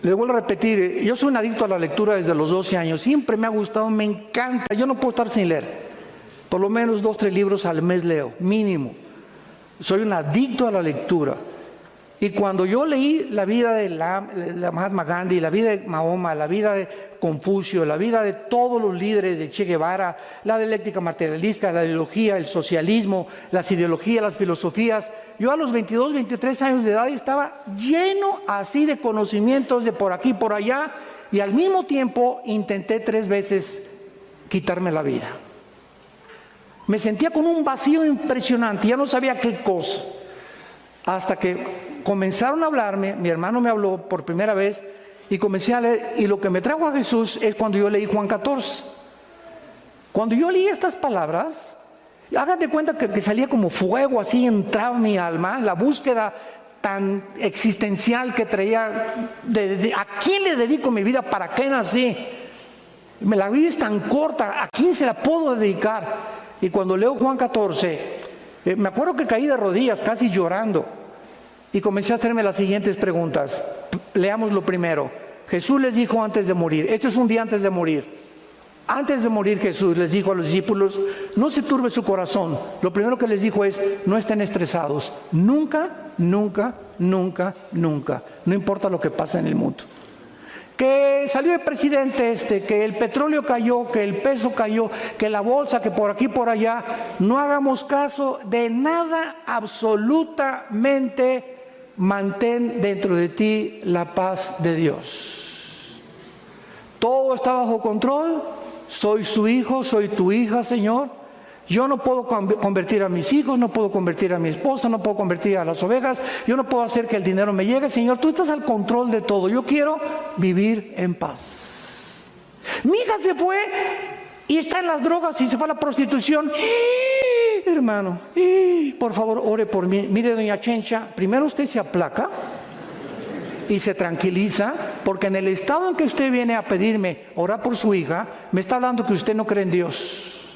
Les vuelvo a repetir, yo soy un adicto a la lectura desde los 12 años, siempre me ha gustado, me encanta, yo no puedo estar sin leer, por lo menos 2, 3 libros al mes leo, mínimo. Soy un adicto a la lectura. Y cuando yo leí la vida de la Mahatma Gandhi, la vida de Mahoma, la vida de Confucio, la vida de todos los líderes de Che Guevara, la dialéctica materialista, la ideología, el socialismo, las ideologías, las filosofías, yo a los 22, 23 años de edad estaba lleno así de conocimientos de por aquí, por allá, y al mismo tiempo intenté 3 veces quitarme la vida. Me sentía con un vacío impresionante, ya no sabía qué cosa, hasta que comenzaron a hablarme, mi hermano me habló por primera vez y comencé a leer, y lo que me trajo a Jesús es cuando yo leí Juan 14. Cuando yo leí estas palabras, hagan de cuenta que salía como fuego, así entraba en mi alma, la búsqueda tan existencial que traía, ¿a quién le dedico mi vida? ¿Para qué nací? La vida es tan corta, ¿a quién se la puedo dedicar? Y cuando leo Juan 14, me acuerdo que caí de rodillas, casi llorando. Y comencé a hacerme las siguientes preguntas. Leamos lo primero. Jesús les dijo antes de morir, esto es un día antes de morir. Antes de morir Jesús les dijo a los discípulos, no se turbe su corazón. Lo primero que les dijo es, no estén estresados. Nunca, nunca, nunca, nunca. No importa lo que pasa en el mundo. Que salió el presidente que el petróleo cayó, que el peso cayó, que la bolsa, que por aquí, por allá. No hagamos caso de nada absolutamente. Mantén dentro de ti la paz de Dios. Todo está bajo control. Soy su hijo, soy tu hija, Señor. Yo no puedo convertir a mis hijos, no puedo convertir a mi esposa, no puedo convertir a las ovejas. Yo no puedo hacer que el dinero me llegue. Señor, tú estás al control de todo. Yo quiero vivir en paz. Mi hija se fue y está en las drogas y se fue a la prostitución. Hermano, por favor, ore por mí. Mire, doña Chencha, primero usted se aplaca y se tranquiliza, porque en el estado en que usted viene a pedirme orar por su hija, me está hablando que usted no cree en Dios.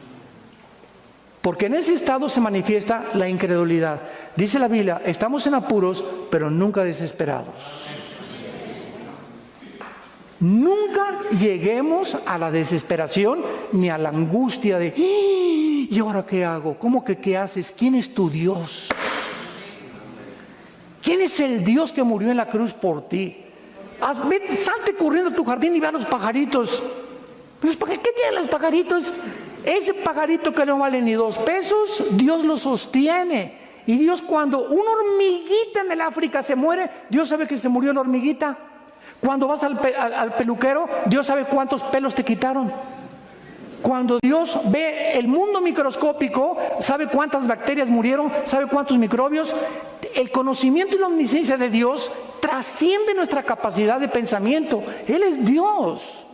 Porque en ese estado se manifiesta la incredulidad. Dice la Biblia, estamos en apuros, pero nunca desesperados. Nunca lleguemos a la desesperación ni a la angustia de ¿y ahora qué hago? ¿Cómo que qué haces? ¿Quién es tu Dios? ¿Quién es el Dios que murió en la cruz por ti? Salte corriendo a tu jardín y ve a los pajaritos. ¿Qué tienen los pajaritos? Ese pajarito que no vale ni 2 pesos, Dios lo sostiene. Y Dios, cuando una hormiguita en el África se muere, Dios sabe que se murió la hormiguita. Cuando vas al peluquero, Dios sabe cuántos pelos te quitaron. Cuando Dios ve el mundo microscópico, sabe cuántas bacterias murieron, sabe cuántos microbios. El conocimiento y la omnisciencia de Dios trasciende nuestra capacidad de pensamiento. Él es Dios.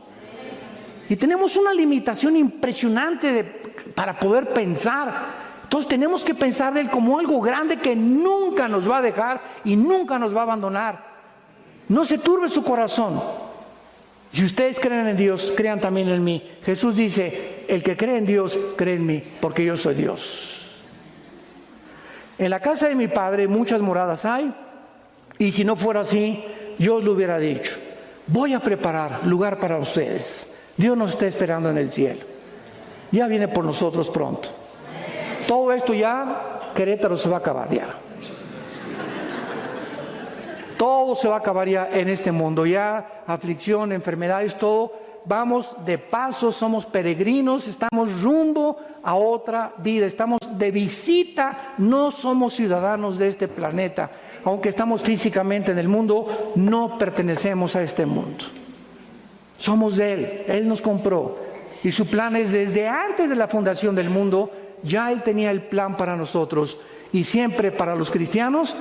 Y tenemos una limitación impresionante para poder pensar. Entonces tenemos que pensar de Él como algo grande que nunca nos va a dejar y nunca nos va a abandonar. No se turbe su corazón. Si ustedes creen en Dios, crean también en mí. Jesús dice, el que cree en Dios, cree en mí, porque yo soy Dios. En la casa de mi Padre muchas moradas hay, y si no fuera así, yo os lo hubiera dicho. Voy a preparar lugar para ustedes. Dios nos está esperando en el cielo. Ya viene por nosotros pronto. Todo esto ya, Querétaro se va a acabar ya. Todo se va a acabar ya en este mundo, ya aflicción, enfermedades, todo. Vamos de paso, somos peregrinos, estamos rumbo a otra vida, estamos de visita, no somos ciudadanos de este planeta. Aunque estamos físicamente en el mundo, no pertenecemos a este mundo. Somos de Él nos compró. Y su plan es desde antes de la fundación del mundo, ya Él tenía el plan para nosotros. Y siempre para los cristianos,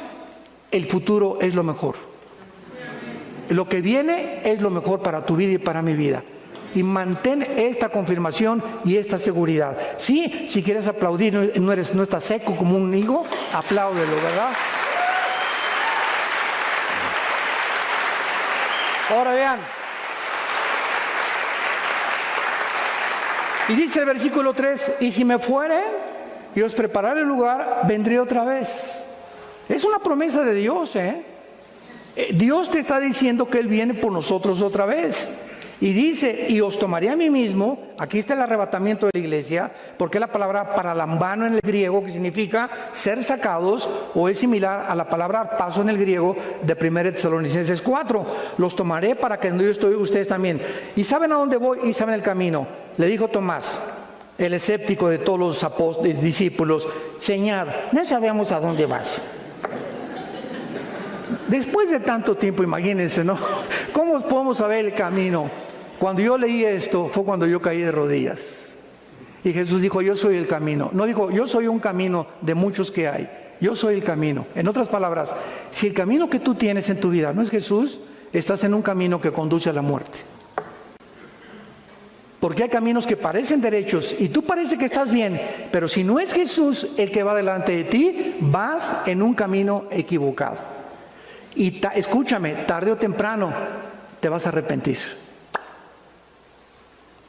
el futuro es lo mejor. Lo que viene es lo mejor para tu vida y para mi vida. Y mantén esta confirmación y esta seguridad. Sí, si quieres aplaudir, no estás seco como un higo, apláudelo, ¿verdad? Ahora vean. Y dice el versículo 3, y si me fuere y os prepararé el lugar, vendré otra vez. Es una promesa de Dios, Dios te está diciendo que Él viene por nosotros otra vez. Y dice, y os tomaré a mí mismo. Aquí está el arrebatamiento de la iglesia, porque es la palabra paralambano en el griego, que significa ser sacados, o es similar a la palabra paso en el griego de 1 Tesalonicenses 4. Los tomaré para que donde yo estoy, ustedes también. Y saben a dónde voy y saben el camino. Le dijo Tomás, el escéptico de todos los apóstoles, discípulos: Señor, no sabemos a dónde vas. Después de tanto tiempo, imagínense, ¿no? ¿Cómo podemos saber el camino? Cuando yo leí esto, fue cuando yo caí de rodillas. Y Jesús dijo, yo soy el camino. No dijo, yo soy un camino de muchos que hay. Yo soy el camino. En otras palabras, si el camino que tú tienes en tu vida no es Jesús, estás en un camino que conduce a la muerte. Porque hay caminos que parecen derechos y tú parece que estás bien, pero si no es Jesús el que va delante de ti, vas en un camino equivocado. Y escúchame, tarde o temprano te vas a arrepentir.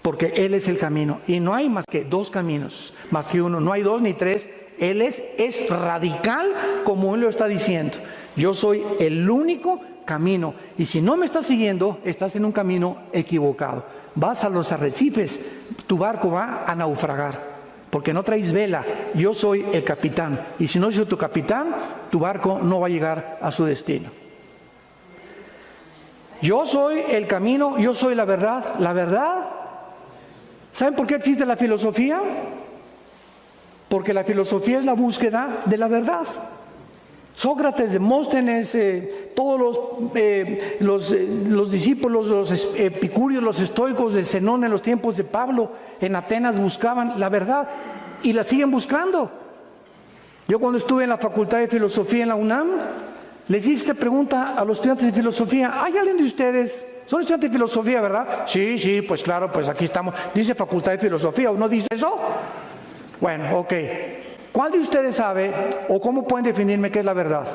Porque Él es el camino. Y no hay más que dos caminos, más que uno. No hay dos ni tres. Él es radical como Él lo está diciendo. Yo soy el único camino. Y si no me estás siguiendo, estás en un camino equivocado. Vas a los arrecifes, tu barco va a naufragar. Porque no traes vela. Yo soy el capitán. Y si no soy tu capitán, tu barco no va a llegar a su destino. Yo soy el camino, yo soy la verdad. La verdad. ¿Saben por qué existe la filosofía? Porque la filosofía es la búsqueda de la verdad. Sócrates, Demóstenes, todos los discípulos, los epicúreos, los estoicos de Zenón en los tiempos de Pablo, en Atenas buscaban la verdad y la siguen buscando. Yo cuando estuve en la Facultad de Filosofía en la UNAM, les hice esta pregunta a los estudiantes de filosofía. ¿Hay alguien de ustedes? ¿Son estudiantes de filosofía, verdad? Sí, pues claro, pues aquí estamos. Dice Facultad de Filosofía, ¿o no dice eso? Bueno, ok. ¿Cuál de ustedes sabe o cómo pueden definirme qué es la verdad?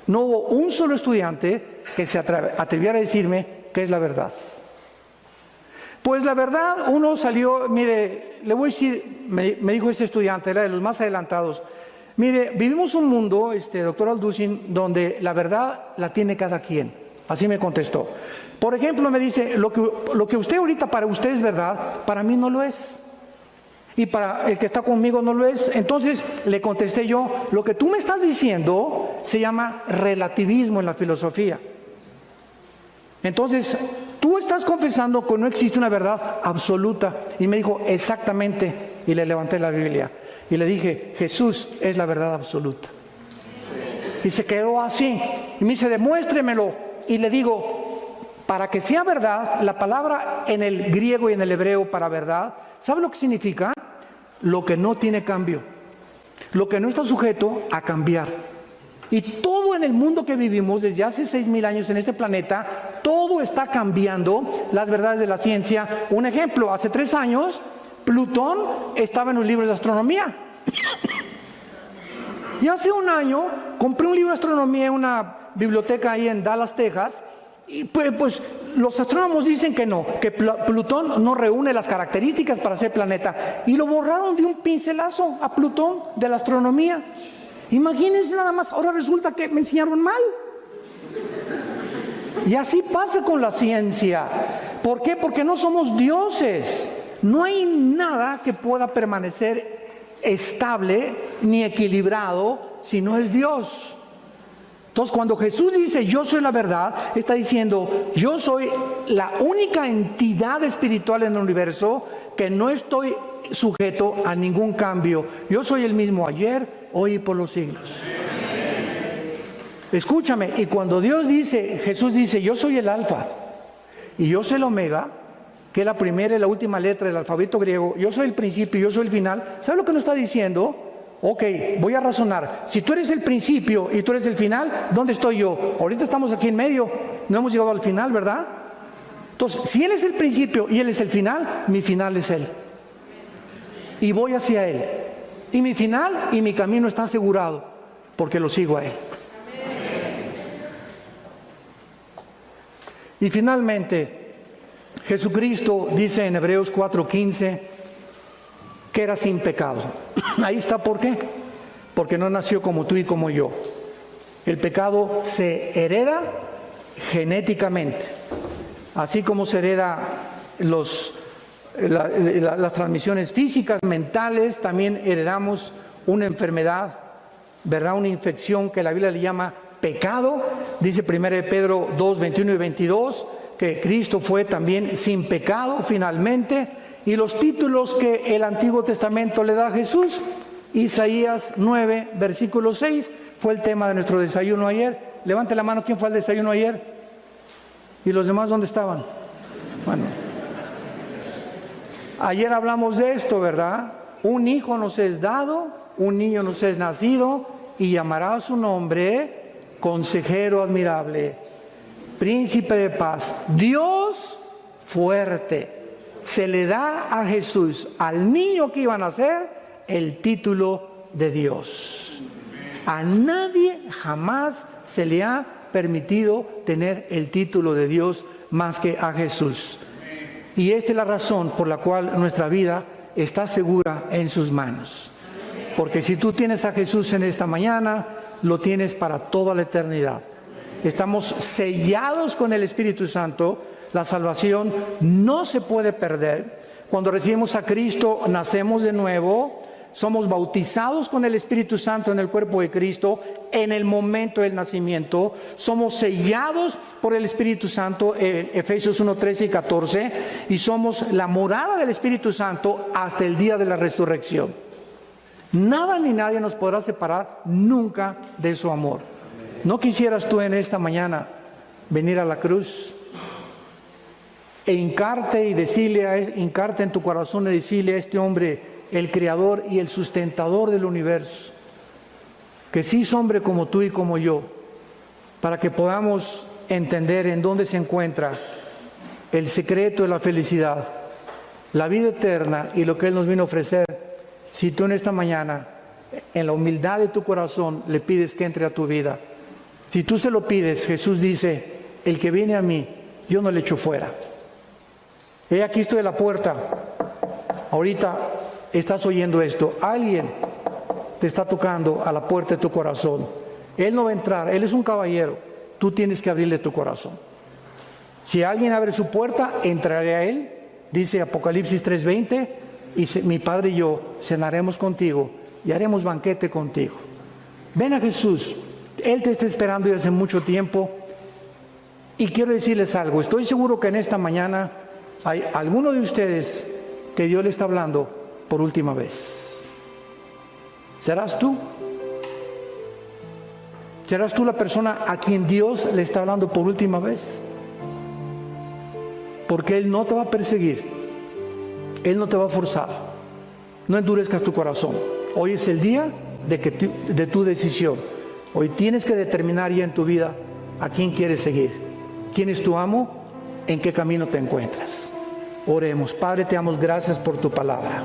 No hubo un solo estudiante que se atreviera a decirme qué es la verdad. Pues la verdad, uno salió, mire, le voy a decir, me dijo este estudiante, era de los más adelantados. Mire, vivimos un mundo, doctor Alducin, donde la verdad la tiene cada quien. Así me contestó. Por ejemplo, me dice, lo que usted ahorita para usted es verdad, para mí no lo es. Y para el que está conmigo no lo es. Entonces le contesté yo, lo que tú me estás diciendo se llama relativismo en la filosofía. Entonces, tú estás confesando que no existe una verdad absoluta. Y me dijo, exactamente. Y le levanté la Biblia. Y le dije, Jesús es la verdad absoluta. Y se quedó así. Y me dice, demuéstremelo. Y le digo, para que sea verdad, la palabra en el griego y en el hebreo para verdad, ¿sabe lo que significa? Lo que no tiene cambio. Lo que no está sujeto a cambiar. Y todo en el mundo que vivimos desde hace 6,000 años en este planeta, todo está cambiando las verdades de la ciencia. Un ejemplo, hace 3 años, Plutón estaba en los libros de astronomía. Y hace 1 año compré un libro de astronomía en una biblioteca ahí en Dallas, Texas, y pues los astrónomos dicen que no, que Plutón no reúne las características para ser planeta, y lo borraron de un pincelazo a Plutón de la astronomía. Imagínense nada más, ahora resulta que me enseñaron mal. Y así pasa con la ciencia. ¿Por qué? Porque no somos dioses. No hay nada que pueda permanecer estable ni equilibrado si no es Dios. Entonces, cuando Jesús dice yo soy la verdad, está diciendo yo soy la única entidad espiritual en el universo que no estoy sujeto a ningún cambio. Yo soy el mismo ayer, hoy y por los siglos. Escúchame, y cuando Dios dice, Jesús dice yo soy el alfa y yo soy el omega, que es la primera y la última letra del alfabeto griego, yo soy el principio y yo soy el final, ¿sabes lo que nos está diciendo? Ok, voy a razonar. Si tú eres el principio y tú eres el final, ¿dónde estoy yo? Ahorita estamos aquí en medio, no hemos llegado al final, ¿verdad? Entonces, si Él es el principio y Él es el final, mi final es Él. Y voy hacia Él. Y mi final y mi camino está asegurado, porque lo sigo a Él. Y finalmente, Jesucristo dice en Hebreos 4:15 que era sin pecado. Ahí está, ¿por qué? Porque no nació como tú y como yo. El pecado se hereda genéticamente. Así como se hereda las transmisiones físicas, mentales, también heredamos una enfermedad, ¿verdad? Una infección que la Biblia le llama pecado. Dice 1 Pedro 2, 21 y 22, que Cristo fue también sin pecado finalmente. Y los títulos que el Antiguo Testamento le da a Jesús, Isaías 9, versículo 6, fue el tema de nuestro desayuno ayer. Levante la mano, ¿quién fue al desayuno ayer? ¿Y los demás dónde estaban? Bueno, ayer hablamos de esto, ¿verdad? Un hijo nos es dado, un niño nos es nacido, y llamará su nombre Consejero admirable, Príncipe de paz, Dios fuerte. Se le da a Jesús, al niño que iba a nacer, el título de Dios. A nadie jamás se le ha permitido tener el título de Dios más que a Jesús. Y esta es la razón por la cual nuestra vida está segura en sus manos. Porque si tú tienes a Jesús en esta mañana, lo tienes para toda la eternidad. Estamos sellados con el Espíritu Santo. La salvación no se puede perder. Cuando recibimos a Cristo, nacemos de nuevo. Somos bautizados con el Espíritu Santo en el cuerpo de Cristo en el momento del nacimiento. Somos sellados por el Espíritu Santo, Efesios 1, 13 y 14. Y somos la morada del Espíritu Santo hasta el día de la resurrección. Nada ni nadie nos podrá separar nunca de su amor. ¿No quisieras tú en esta mañana venir a la cruz e hincarte en tu corazón y decirle a este hombre, el creador y el sustentador del universo, que sí es hombre como tú y como yo, para que podamos entender en dónde se encuentra el secreto de la felicidad, la vida eterna y lo que Él nos vino a ofrecer? Si tú en esta mañana, en la humildad de tu corazón, le pides que entre a tu vida, si tú se lo pides, Jesús dice, el que viene a mí, yo no le echo fuera. He aquí estoy a la puerta. Ahorita estás oyendo esto. Alguien te está tocando a la puerta de tu corazón. Él no va a entrar. Él es un caballero. Tú tienes que abrirle tu corazón. Si alguien abre su puerta, entraré a él. Dice Apocalipsis 3:20. Y mi Padre y yo cenaremos contigo y haremos banquete contigo. Ven a Jesús. Él te está esperando desde hace mucho tiempo. Y quiero decirles algo. Estoy seguro que en esta mañana hay alguno de ustedes que Dios le está hablando por última vez. ¿Serás tú? ¿Serás tú la persona a quien Dios le está hablando por última vez? Porque Él no te va a perseguir. Él no te va a forzar. No endurezcas tu corazón. Hoy es el día de tu decisión. Hoy tienes que determinar ya en tu vida a quién quieres seguir. ¿Quién es tu amo? ¿En qué camino te encuentras? Oremos. Padre, te damos gracias por tu palabra.